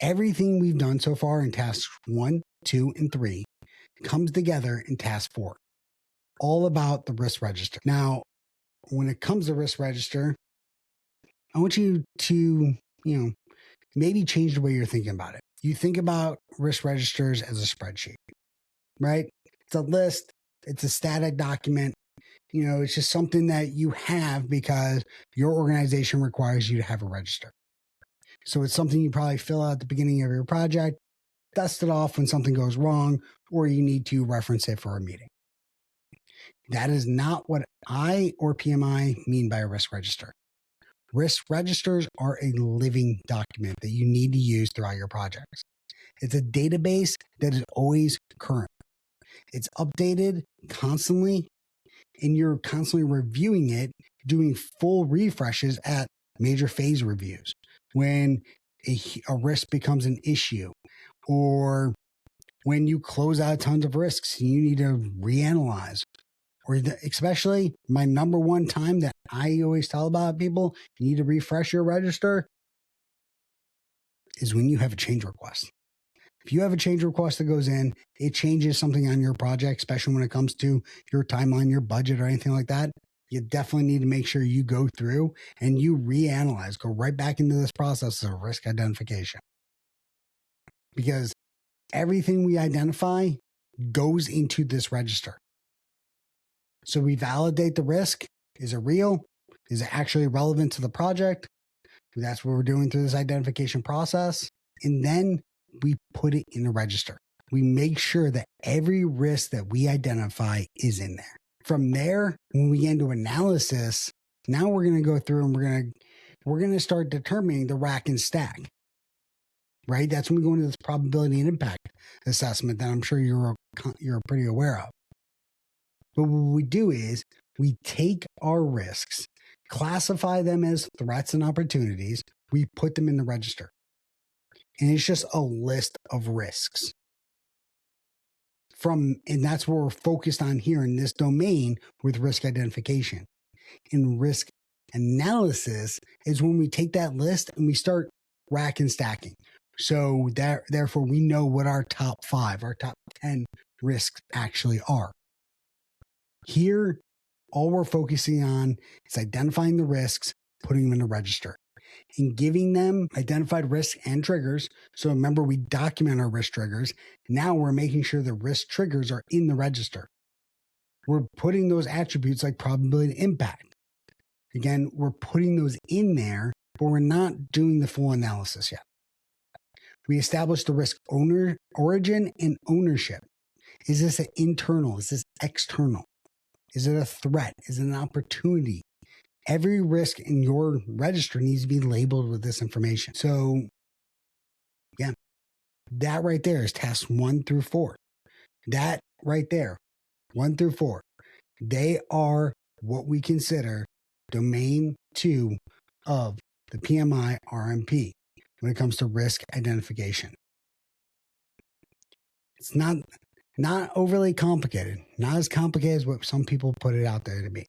everything we've done so far in tasks 1, 2, and 3 comes together in task 4, all about the risk register. Now, when it comes to risk register, I want you to, maybe change the way you're thinking about it. You think about risk registers as a spreadsheet, right? It's a list. It's a static document. It's just something that you have because your organization requires you to have a register. So it's something you probably fill out at the beginning of your project, dust it off when something goes wrong, or you need to reference it for a meeting. That is not what I or PMI mean by a risk register. Risk registers are a living document that you need to use throughout your projects. It's a database that is always current. It's updated constantly, and you're constantly reviewing it, doing full refreshes at major phase reviews when a risk becomes an issue, or when you close out tons of risks and you need to reanalyze. Or especially my number one time that I always tell about people, you need to refresh your register, is when you have a change request. If you have a change request that goes in, it changes something on your project, especially when it comes to your timeline, your budget, or anything like that. You definitely need to make sure you go through and you reanalyze, go right back into this process of risk identification. Because everything we identify goes into this register. So we validate the risk. Is it real? Is it actually relevant to the project? That's what we're doing through this identification process. And then we put it in a register. We make sure that every risk that we identify is in there. From there, when we get into analysis, now we're going to go through and we're going to start determining the rack and stack. Right? That's when we go into this probability and impact assessment that I'm sure you're pretty aware of. But what we do is we take our risks, classify them as threats and opportunities. We put them in the register. And it's just a list of risks. And that's what we're focused on here in this domain with risk identification. And risk analysis is when we take that list and we start rack and stacking. So therefore, we know what our top 5, our top 10 risks actually are. Here, all we're focusing on is identifying the risks, putting them in a register, and giving them identified risks and triggers. So remember, we document our risk triggers. Now we're making sure the risk triggers are in the register. We're putting those attributes like probability and impact. Again, we're putting those in there, but we're not doing the full analysis yet. We establish the risk origin and ownership. Is this an internal? Is this external? Is it a threat? Is it an opportunity? Every risk in your register needs to be labeled with this information. So, yeah, that right there is tasks 1 through 4. That right there, 1 through 4, they are what we consider domain 2 of the pmi-rmp when it comes to risk identification. It's not overly complicated, not as complicated as what some people put it out there to be.